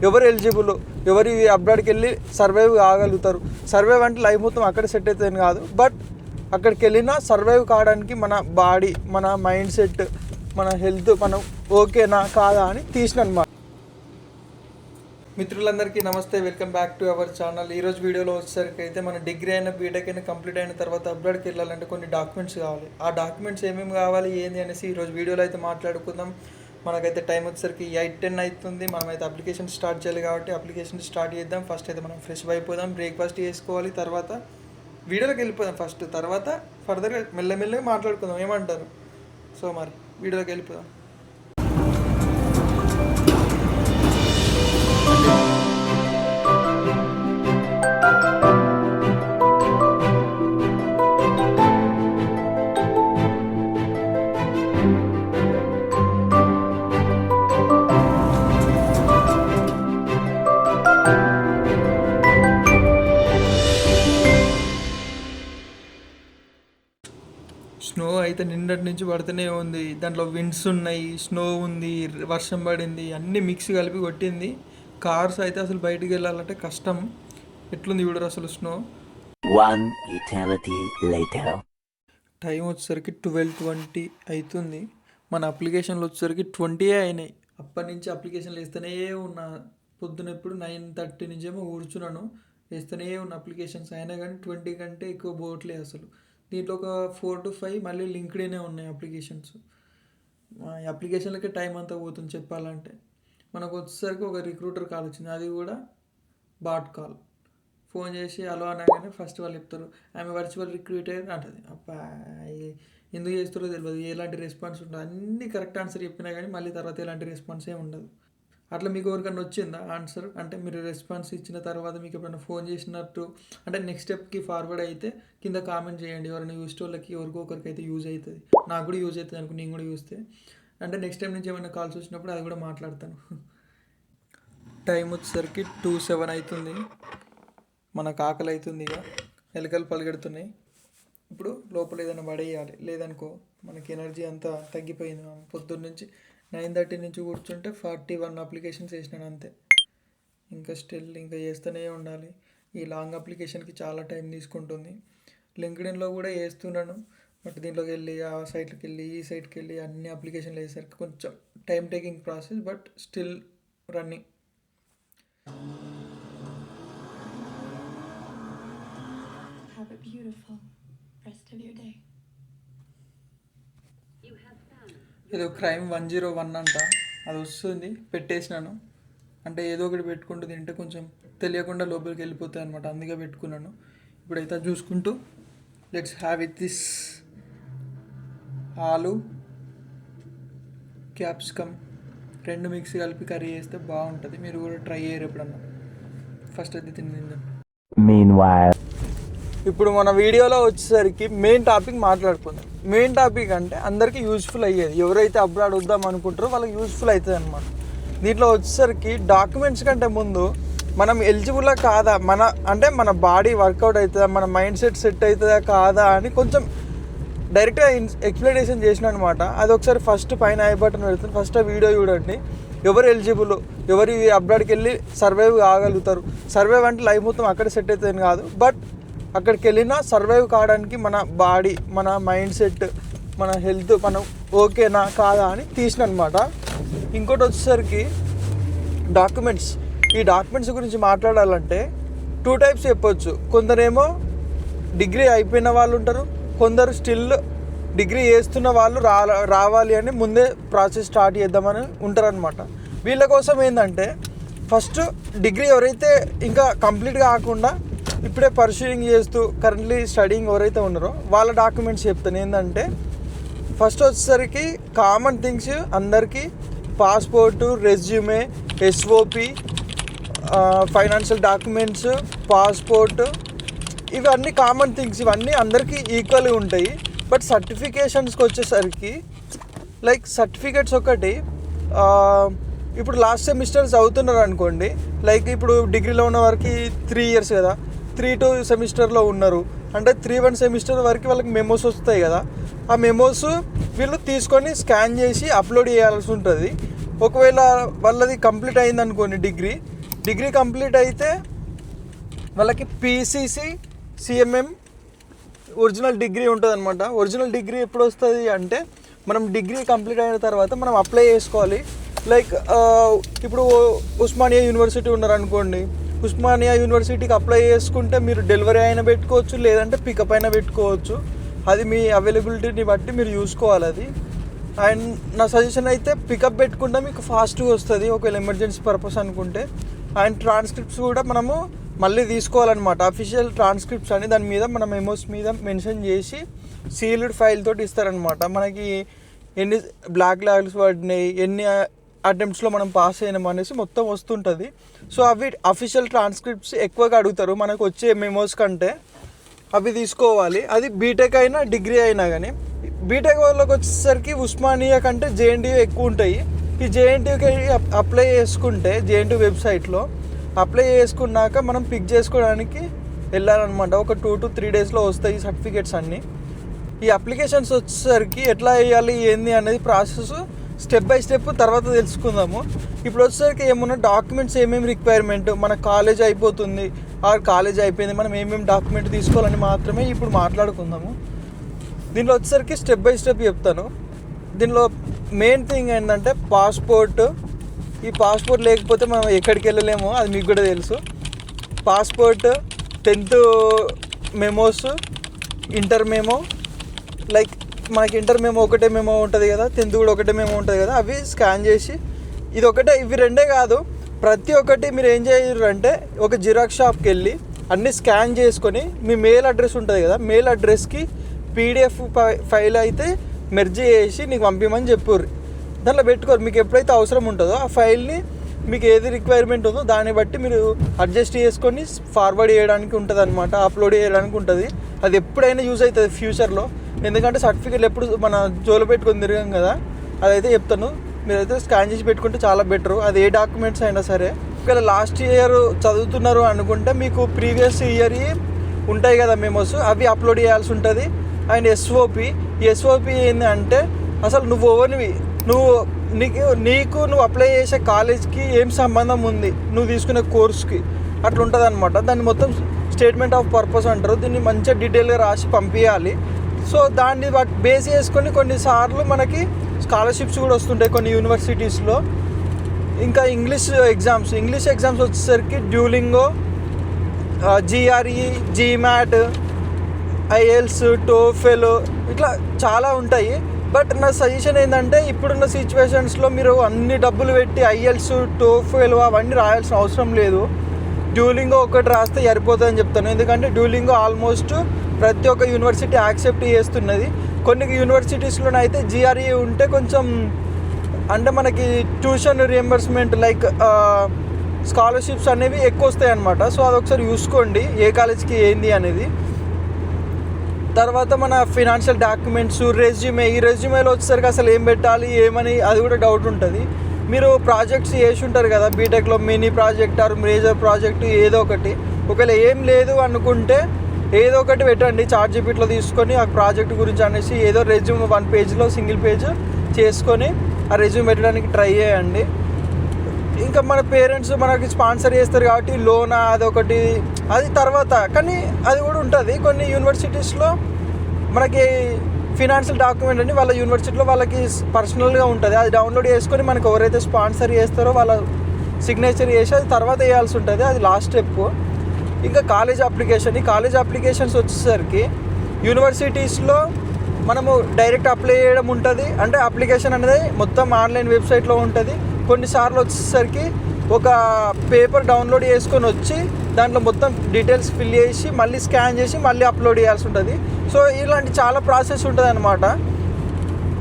ఎవరు ఎలిజిబుల్, ఎవరు అబ్రాడ్కి వెళ్ళి సర్వైవ్ కాగలుగుతారు. సర్వైవ్ అంటే లైఫ్ మొత్తం అక్కడ సెట్ అవుతుంది కాదు, బట్ అక్కడికి వెళ్ళినా సర్వైవ్ కావడానికి మన బాడీ, మన మైండ్ సెట్, మన హెల్త్ మనం ఓకేనా కాదా అని తీసినమాట. మిత్రులందరికీ నమస్తే, welcome back to our channel. ఈరోజు వీడియోలో వచ్చేసరికి అయితే మన డిగ్రీ అయినా బీటెక్ అయినా కంప్లీట్ అయిన తర్వాత అబ్రాడ్కి వెళ్ళాలంటే కొన్ని డాక్యుమెంట్స్ కావాలి. ఆ డాక్యుమెంట్స్ ఏమేమి కావాలి ఏంది అనేసి ఈరోజు వీడియోలో అయితే మాట్లాడుకుందాం. మనకైతే టైం వచ్చేసరికి 8-10 అవుతుంది. మనమైతే అప్లికేషన్ స్టార్ట్ చేయాలి కాబట్టి అప్లికేషన్ స్టార్ట్ చేద్దాం. ఫస్ట్ అయితే మనం ఫ్రెష్ అయిపోదాం, బ్రేక్ఫాస్ట్ చేసుకోవాలి, తర్వాత వీడియోలోకి వెళ్ళిపోదాం ఫస్ట్, తర్వాత ఫర్దర్గా మెల్లమెల్లగా మాట్లాడుకుందాం, ఏమంటారు? సో మరి వీడియోలోకి వెళ్ళిపోదాం. స్నో అయితే నిన్నటి నుంచి పడుతూనే ఉంది. దాంట్లో విండ్స్ ఉన్నాయి, స్నో ఉంది, వర్షం పడింది, అన్నీ మిక్స్ కలిపి కొట్టింది. కార్స్ అయితే అసలు బయటికి వెళ్ళాలంటే కష్టం. ఎట్లుంది ఇప్పుడు అసలు స్నో. టైం వచ్చేసరికి 12:20 అవుతుంది. మన అప్లికేషన్లు వచ్చేసరికి 20 అయినాయి. అప్పటి నుంచి అప్లికేషన్లు వేస్తూనే ఉన్నా. పొద్దున ఎప్పుడు 9:30 నుంచేమో కూర్చున్నాను, వేస్తూనే ఉన్న అప్లికేషన్స్. అయినా కానీ 20 కంటే ఎక్కువ పోవట్లేదు అసలు. దీంట్లో ఒక 4 to 5 మళ్ళీ లింక్డ్నే ఉన్నాయి అప్లికేషన్స్. అప్లికేషన్లకే టైం అంతా పోతుంది చెప్పాలంటే. మనకు వచ్చేసరికి ఒక రిక్రూటర్ కాల్ వచ్చింది, అది కూడా బాట్ కాల్. ఫోన్ చేసి అలో అనగానే ఫస్ట్ వాళ్ళు చెప్తారు ఆమె వర్చువల్ రిక్రూటర్ అంటది. అబ్బా ఎందుకు చేస్తారో తెలియదు, ఎలాంటి రెస్పాన్స్ ఉండదు. అన్నీ కరెక్ట్ ఆన్సర్ చెప్పినా కానీ మళ్ళీ తర్వాత ఎలాంటి రెస్పాన్స్ ఏమి ఉండదు. అట్లా మీకు ఎవరికన్నా వచ్చిందా ఆన్సర్? అంటే మీరు రెస్పాన్స్ ఇచ్చిన తర్వాత మీకు ఎప్పుడైనా ఫోన్ చేసినట్టు అంటే నెక్స్ట్ స్టెప్కి ఫార్వర్డ్ అయితే కింద కామెంట్ చేయండి. ఎవరైనా చూసే వాళ్ళకి ఎవరికొకరికి అయితే యూజ్ అవుతుంది. నాకు కూడా యూజ్ అవుతుంది అనుకో, నేను కూడా చూస్తే. అంటే నెక్స్ట్ టైం నుంచి ఏమైనా కాల్స్ వచ్చినప్పుడు అది కూడా మాట్లాడతాను. టైం వచ్చేసరికి 2:07 అవుతుంది. మనకు ఆకలి అవుతుంది, ఇక ఎలుకలు పలిగెడుతున్నాయి. ఇప్పుడు లోపల ఏదైనా పడేయాలి, లేదనుకో మనకి ఎనర్జీ అంతా తగ్గిపోయింది. పొద్దున్న నుంచి 9:30 నుంచి కూర్చుంటే 41 అప్లికేషన్స్ వేసినాను అంతే. ఇంకా స్టిల్ ఇంకా చేస్తూనే ఉండాలి. ఈ లాంగ్ అప్లికేషన్కి చాలా టైం తీసుకుంటుంది. లింక్డ్ఇన్లో కూడా వేస్తున్నాను, బట్ దీంట్లోకి వెళ్ళి ఆ సైట్కి వెళ్ళి ఈ సైట్కి వెళ్ళి అన్ని అప్లికేషన్లు వేసేసరికి కొంచెం time taking process, but still running. Have a beautiful rest of your day. ఏదో క్రైమ్ 101 అంట, అది వస్తుంది, పెట్టేసినాను. అంటే ఏదో ఒకటి పెట్టుకుంటూ తింటే కొంచెం తెలియకుండా లోపలికి వెళ్ళిపోతాయి అనమాట, అందుకే పెట్టుకున్నాను. ఇప్పుడైతే చూసుకుంటూ లెట్స్ హ్యావ్ ఇట్ దిస్ ఆలు క్యాప్సికమ్ 2 మిక్స్ కలిపి కర్రీ చేస్తే బాగుంటుంది. మీరు కూడా ట్రై చేయరు ఎప్పుడన్నా. ఫస్ట్ అయితే తిందాం. ఇప్పుడు మన వీడియోలో వచ్చేసరికి మెయిన్ టాపిక్ మాట్లాడుకుందాం. మెయిన్ టాపిక్ అంటే అందరికీ యూజ్ఫుల్ అయ్యేది, ఎవరైతే అబ్రాడ్ వద్దాం అనుకుంటారో వాళ్ళకి యూజ్ఫుల్ అవుతుంది అనమాట. దీంట్లో వచ్చేసరికి డాక్యుమెంట్స్ కంటే ముందు మనం ఎలిజిబుల్లా కాదా, అంటే మన బాడీ వర్కౌట్ అవుతుందా, మన మైండ్ సెట్ అవుతుందా కాదా అని కొంచెం డైరెక్ట్గా ఎక్స్ప్లెనేషన్ చేసిన అనమాట. అది ఒకసారి ఫస్ట్ పైన ఐ బటన్ పెడుతుంది, ఫస్ట్ ఆ వీడియో చూడండి. ఎవరు ఎలిజిబుల్, ఎవరు అబ్రాడ్కి వెళ్ళి సర్వైవ్ కాగలుగుతారు. సర్వైవ్ అంటే లైఫ్ మొత్తం అక్కడ సెట్ అవుతుంది కాదు, బట్ అక్కడికి వెళ్ళినా సర్వైవ్ కావడానికి మన బాడీ, మన మైండ్ సెట్, మన హెల్త్ మనం ఓకేనా కాదా అని తీసిన అనమాట. ఇంకోటి వచ్చేసరికి డాక్యుమెంట్స్. ఈ డాక్యుమెంట్స్ గురించి మాట్లాడాలంటే 2 టైప్స్ చెప్పొచ్చు. కొందరేమో డిగ్రీ అయిపోయిన వాళ్ళు ఉంటారు, కొందరు స్టిల్ డిగ్రీ చేస్తున్న వాళ్ళు రావాలి అని ముందే ప్రాసెస్ స్టార్ట్ చేద్దామని ఉంటారనమాట. వీళ్ళ కోసం ఏంటంటే ఫస్ట్ డిగ్రీ ఎవరైతే ఇంకా కంప్లీట్ కాకుండా ఇప్పుడే పర్సూయింగ్ చేస్తూ కరెంట్లీ స్టడీయింగ్ ఎవరైతే ఉన్నారో వాళ్ళ డాక్యుమెంట్స్ చెప్తాను. ఏంటంటే ఫస్ట్ వచ్చేసరికి కామన్ థింగ్స్ అందరికీ passport, resume, SOP, financial documents, passport, ఇవన్నీ కామన్ థింగ్స్. ఇవన్నీ అందరికీ ఈక్వల్గా ఉంటాయి. బట్ సర్టిఫికేషన్స్కి వచ్చేసరికి లైక్ సర్టిఫికేట్స్ ఒకటి ఇప్పుడు లాస్ట్ సెమిస్టర్స్ చదువుతున్నారు అనుకోండి, లైక్ ఇప్పుడు డిగ్రీలో ఉన్న వారికి 3 years కదా, 3-2 సెమిస్టర్లో ఉన్నారు అంటే 3-1 సెమిస్టర్ వరకు వాళ్ళకి మెమోస్ వస్తాయి కదా. ఆ మెమోస్ వీళ్ళు తీసుకొని స్కాన్ చేసి అప్లోడ్ చేయాల్సి ఉంటుంది. ఒకవేళ వాళ్ళది కంప్లీట్ అయింది అనుకోండి, డిగ్రీ కంప్లీట్ అయితే వాళ్ళకి పీసీసీ సిఎంఎం ఒరిజినల్ డిగ్రీ ఉంటుంది అనమాట. ఒరిజినల్ డిగ్రీ ఎప్పుడు వస్తుంది అంటే మనం డిగ్రీ కంప్లీట్ అయిన తర్వాత మనం అప్లై చేసుకోవాలి. లైక్ ఇప్పుడు ఉస్మానియా యూనివర్సిటీ ఉన్నారనుకోండి, ఉస్మానియా యూనివర్సిటీకి అప్లై చేసుకుంటే మీరు డెలివరీ అయినా పెట్టుకోవచ్చు, లేదంటే పికప్ అయినా పెట్టుకోవచ్చు. అది మీ అవైలబిలిటీని బట్టి మీరు చూసుకోవాలి అది. అండ్ నా సజెషన్ అయితే పికప్ పెట్టుకుంటే మీకు ఫాస్ట్గా వస్తుంది ఒకవేళ ఎమర్జెన్సీ పర్పస్ అనుకుంటే. అండ్ ట్రాన్స్క్రిప్ట్స్ కూడా మనము మళ్ళీ తీసుకోవాలన్నమాట. అఫీషియల్ ట్రాన్స్క్రిప్ట్స్ అని దాని మీద మన మెమోస్ మీద మెన్షన్ చేసి సీల్డ్ ఫైల్ తోటి ఇస్తారనమాట. మనకి ఎన్ని బ్లాక్ లాగ్స్ పడినాయి, ఎన్ని అటెంప్ట్స్లో మనం పాస్ అయినాం అనేసి మొత్తం వస్తుంటుంది. సో అవి అఫీషియల్ ట్రాన్స్క్రిప్ట్స్ ఎక్కువగా అడుగుతారు మనకు వచ్చే మెమోస్ కంటే, అవి తీసుకోవాలి. అది బీటెక్ అయినా డిగ్రీ అయినా కానీ. బీటెక్ వాళ్ళకి వచ్చేసరికి ఉస్మానియా కంటే జేఎన్టీయూ ఎక్కువ ఉంటాయి. ఈ జేఎన్టీయూకి అప్లై చేసుకుంటే జేఎన్టీయూ వెబ్సైట్లో అప్లై చేసుకున్నాక మనం పిక్ చేసుకోవడానికి వెళ్ళాలన్నమాట. ఒక 2 to 3 డేస్లో వస్తాయి ఈ సర్టిఫికేట్స్ అన్నీ. ఈ అప్లికేషన్స్ వచ్చేసరికి ఎట్లా వేయాలి ఏంది అనేది ప్రాసెస్ స్టెప్ బై స్టెప్ తర్వాత తెలుసుకుందాము. ఇప్పుడు వచ్చేసరికి ఏమన్నా డాక్యుమెంట్స్ ఏమేమి రిక్వైర్మెంట్, మన కాలేజ్ అయిపోతుంది ఆర్ కాలేజ్ అయిపోయింది, మనం ఏమేమి డాక్యుమెంట్ తీసుకోవాలని మాత్రమే ఇప్పుడు మాట్లాడుకుందాము. దీనిలో వచ్చేసరికి స్టెప్ బై స్టెప్ చెప్తాను. దీనిలో మెయిన్ థింగ్ ఏంటంటే పాస్పోర్ట్. ఈ పాస్పోర్ట్ లేకపోతే మనం ఎక్కడికి వెళ్ళలేము, అది మీకు కూడా తెలుసు. Passport, 10th memos, inter memo. Like మనకి ఇంటర్ మెమో ఒకటే మెమో ఉంటుంది కదా, 10th కూడా ఒకటే మెమో ఉంటుంది కదా, అవి స్కాన్ చేసి ఇది ఒకటే, ఇవి రెండే కాదు ప్రతి ఒక్కటి మీరు ఏం చేయరు అంటే ఒక జిరాక్స్ షాప్కి వెళ్ళి అన్నీ స్కాన్ చేసుకొని మీ మెయిల్ అడ్రస్ ఉంటుంది కదా, మెయిల్ అడ్రస్కి పీడిఎఫ్ ఫైల్ అయితే మెర్జ్ చేసి నీకు పంపించమని చెప్పుర్రి. దాంట్లో పెట్టుకోరు. మీకు ఎప్పుడైతే అవసరం ఉంటుందో ఆ ఫైల్ని మీకు ఏది రిక్వైర్మెంట్ ఉందో దాన్ని బట్టి మీరు అడ్జస్ట్ చేసుకొని ఫార్వర్డ్ చేయడానికి ఉంటుంది అనమాట, అప్లోడ్ చేయడానికి ఉంటుంది. అది ఎప్పుడైనా యూజ్ అవుతుంది ఫ్యూచర్లో. ఎందుకంటే సర్టిఫికేట్లు ఎప్పుడు మన జోలో పెట్టుకొని తిరిగాం కదా, అదైతే చెప్తాను. మీరైతే స్కాన్ చేసి పెట్టుకుంటే చాలా బెటరు. అది ఏ డాక్యుమెంట్స్ అయినా సరే. ఒకవేళ లాస్ట్ ఇయర్ చదువుతున్నారు అనుకుంటే మీకు ప్రీవియస్ ఇయర్ ఉంటాయి కదా మెమోస్, అవి అప్లోడ్ చేయాల్సి ఉంటుంది. And SOP. ఈ ఎస్ఓపి ఏంటంటే అసలు నువ్వు ఓన్వి నువ్వు అప్లై చేసే కాలేజ్కి ఏం సంబంధం ఉంది, నువ్వు తీసుకునే కోర్స్కి, అట్లా ఉంటుంది అనమాట. దాన్ని మొత్తం స్టేట్మెంట్ ఆఫ్ పర్పస్ అంటారు. దీన్ని మంచిగా డీటెయిల్గా రాసి పంపించాలి. సో దాన్ని బేస్ చేసుకొని కొన్నిసార్లు మనకి స్కాలర్షిప్స్ కూడా వస్తుంటాయి కొన్ని యూనివర్సిటీస్లో. ఇంకా ఇంగ్లీష్ ఎగ్జామ్స్ వచ్చేసరికి Duolingo, GRE, GMAT, IELTS, TOEFL, ఇట్లా చాలా ఉంటాయి. బట్ నా సజెషన్ ఏంటంటే ఇప్పుడున్న సిచ్యువేషన్స్లో మీరు అన్ని డబ్బులు పెట్టి ఐఎల్స్, టోఫెల్ అవన్నీ రాయాల్సిన అవసరం లేదు. డ్యూలింగో ఒకటి రాస్తే సరిపోతుందని చెప్తాను. ఎందుకంటే డ్యూలింగో ఆల్మోస్ట్ ప్రతి ఒక్క యూనివర్సిటీ యాక్సెప్ట్ చేస్తున్నది. కొన్ని యూనివర్సిటీస్లోనైతే జిఆర్ఈ ఉంటే కొంచెం అంటే మనకి ట్యూషన్ రియంబర్స్మెంట్ లైక్ స్కాలర్షిప్స్ అనేవి ఎక్కువ వస్తాయి అన్నమాట. సో అదొకసారి చూసుకోండి ఏ కాలేజ్కి ఏంది అనేది. తర్వాత మన ఫినాన్షియల్ డాక్యుమెంట్స్, రెజ్యూమే. ఈ రెజ్యూమేలో వచ్చేసరికి అసలు ఏం పెట్టాలి ఏమని అది కూడా డౌట్ ఉంటుంది. మీరు ప్రాజెక్ట్స్ చేసి ఉంటారు కదా బీటెక్లో, mini project or major project ఏదో ఒకటి. ఒకవేళ ఏం లేదు అనుకుంటే ఏదో ఒకటి పెట్టండి చాట్‌జీపీటీలో తీసుకొని ఆ ప్రాజెక్ట్ గురించి అనేసి ఏదో రెజ్యూమ్ 1 పేజ్లో సింగిల్ పేజ్ చేసుకొని ఆ రెజ్యూమ్ పెట్టడానికి ట్రై చేయండి. ఇంకా మన పేరెంట్స్ మనకి స్పాన్సర్ చేస్తారు కాబట్టి లోనా అదొకటి, అది తర్వాత. కానీ అది కూడా ఉంటుంది కొన్ని యూనివర్సిటీస్లో మనకి ఫినాన్షియల్ డాక్యుమెంట్ అని వాళ్ళ యూనివర్సిటీలో వాళ్ళకి పర్సనల్గా ఉంటుంది. అది డౌన్లోడ్ చేసుకొని మనకు ఎవరైతే స్పాన్సర్ చేస్తారో వాళ్ళ సిగ్నేచర్ చేసి అది తర్వాత వేయాల్సి ఉంటుంది. అది లాస్ట్ స్టెప్. ఇంకా కాలేజ్ అప్లికేషన్స్ వచ్చేసరికి యూనివర్సిటీస్లో మనము డైరెక్ట్ అప్లై చేయడం ఉంటుంది. అంటే అప్లికేషన్ అనేది మొత్తం ఆన్లైన్ వెబ్సైట్లో ఉంటుంది. కొన్నిసార్లు వచ్చేసరికి ఒక పేపర్ డౌన్లోడ్ చేసుకొని వచ్చి దాంట్లో మొత్తం డీటెయిల్స్ ఫిల్ చేసి మళ్ళీ స్కాన్ చేసి మళ్ళీ అప్లోడ్ చేయాల్సి ఉంటుంది. సో ఇలాంటి చాలా ప్రాసెస్ ఉంటుంది అన్నమాట.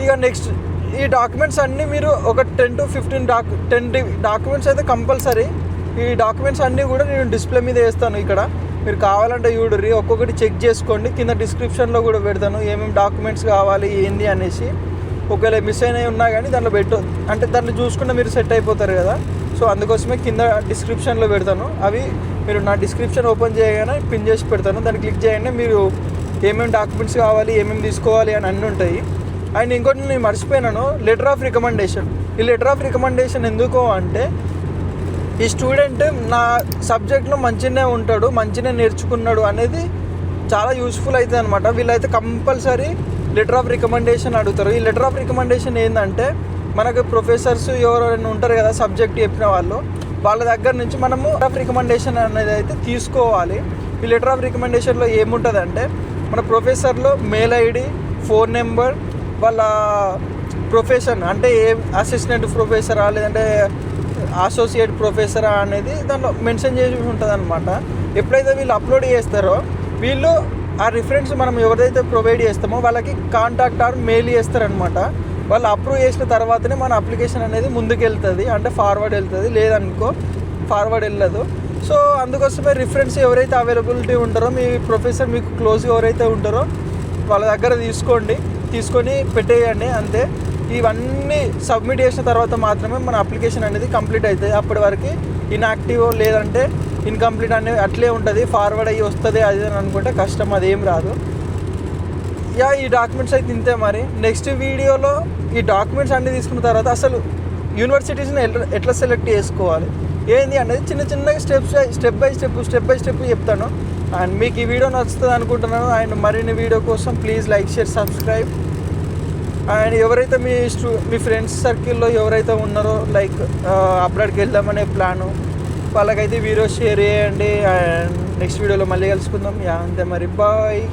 ఇక నెక్స్ట్ ఈ డాక్యుమెంట్స్ అన్నీ మీరు ఒక 10 to 15 డాక్యుమెంట్స్ అయితే కంపల్సరీ. ఈ డాక్యుమెంట్స్ అన్నీ కూడా నేను డిస్ప్లే మీద వేస్తాను ఇక్కడ, మీరు కావాలంటే చూడరి, ఒక్కొక్కటి చెక్ చేసుకోండి. కింద డిస్క్రిప్షన్లో కూడా పెడతాను ఏమేమి డాక్యుమెంట్స్ కావాలి ఏంది అనేసి. ఒకవేళ మిస్ అయినవి ఉన్నా కానీ దాంట్లో అంటే దాన్ని చూసుకుంటే మీరు సెట్ అయిపోతారు కదా. సో అందుకోసమే కింద డిస్క్రిప్షన్లో పెడతాను. అవి మీరు నా డిస్క్రిప్షన్ ఓపెన్ చేయగానే పిన్ చేసి పెడతాను, దాన్ని క్లిక్ చేయండి. మీరు ఏమేమి డాక్యుమెంట్స్ కావాలి ఏమేమి తీసుకోవాలి అని అన్నీ ఉంటాయి. అండ్ ఇంకోటి నేను మర్చిపోయినాను, లెటర్ ఆఫ్ రికమెండేషన్. ఈ ఈ లెటర్ ఆఫ్ రికమెండేషన్ ఎందుకు అంటే ఈ స్టూడెంట్ నా సబ్జెక్ట్లో మంచిగానే ఉంటాడు, మంచిగానే నేర్చుకున్నాడు అనేది చాలా యూస్ఫుల్ అవుతుంది అనమాట. వీళ్ళైతే కంపల్సరీ లెటర్ ఆఫ్ రికమెండేషన్ అడుగుతారు. ఈ లెటర్ ఆఫ్ రికమెండేషన్ ఏంటంటే మనకు ప్రొఫెసర్స్ ఎవరైనా ఉంటారు కదా సబ్జెక్ట్ చెప్పిన వాళ్ళు, వాళ్ళ దగ్గర నుంచి మనము లెటర్ ఆఫ్ రికమెండేషన్ అనేది అయితే తీసుకోవాలి. ఈ లెటర్ ఆఫ్ రికమెండేషన్లో ఏముంటుందంటే మన ప్రొఫెసర్లో మెయిల్ ఐడి, ఫోన్ నెంబర్, వాళ్ళ ప్రొఫెషన్ అంటే ఏ అసిస్టెంట్ ప్రొఫెసరా లేదంటే అసోసియేట్ ప్రొఫెసరా అనేది దాంట్లో మెన్షన్ చేసి ఉంటుంది అనమాట. ఎప్పుడైతే వీళ్ళు అప్లోడ్ చేస్తారో వీళ్ళు ఆ రిఫరెన్స్ మనం ఎవరైతే ప్రొవైడ్ చేస్తామో వాళ్ళకి కాంటాక్ట్ ఆర్ మెయిల్ చేస్తారనమాట. వాళ్ళు అప్రూవ్ చేసిన తర్వాతనే మన అప్లికేషన్ అనేది ముందుకు వెళ్తుంది, అంటే ఫార్వర్డ్ వెళ్తుంది, లేదనుకో ఫార్వర్డ్ వెళ్ళదు. సో అందుకోసమే రిఫరెన్స్ ఎవరైతే అవైలబిలిటీ ఉంటారో మీ ప్రొఫెసర్ మీకు క్లోజ్గా ఎవరైతే ఉంటారో వాళ్ళ దగ్గర తీసుకొని పెట్టేయండి అంతే. ఇవన్నీ సబ్మిట్ చేసిన తర్వాత మాత్రమే మన అప్లికేషన్ అనేది కంప్లీట్ అవుతుంది. అప్పటి వరకు ఇన్యాక్టివ్ లేదంటే ఇన్కంప్లీట్ అనేది అట్లే ఉంటుంది, ఫార్వర్డ్ అయ్యి వస్తుంది అది అని అనుకుంటే కష్టం, అదేం రాదు. ఈ డాక్యుమెంట్స్ అయితే ఇంతే. మరి నెక్స్ట్ వీడియోలో ఈ డాక్యుమెంట్స్ అన్నీ తీసుకున్న తర్వాత అసలు యూనివర్సిటీస్ని ఎట్లా సెలెక్ట్ చేసుకోవాలి ఏంది అనేది చిన్నగా స్టెప్ బై స్టెప్ చెప్తాను. అండ్ మీకు ఈ వీడియో నచ్చుతుంది అనుకుంటున్నాను. అండ్ మరిన్ని వీడియో కోసం please like, share, subscribe. And ఎవరైతే మీ ఫ్రెండ్స్ సర్కిల్లో ఎవరైతే ఉన్నారో లైక్ అబ్రాడ్కి వెళ్దామనే ప్లాను వాళ్ళకైతే వీడియో షేర్ చేయండి. అండ్ నెక్స్ట్ వీడియోలో మళ్ళీ కలుసుకుందాం. అంతే మరి, బాయ్.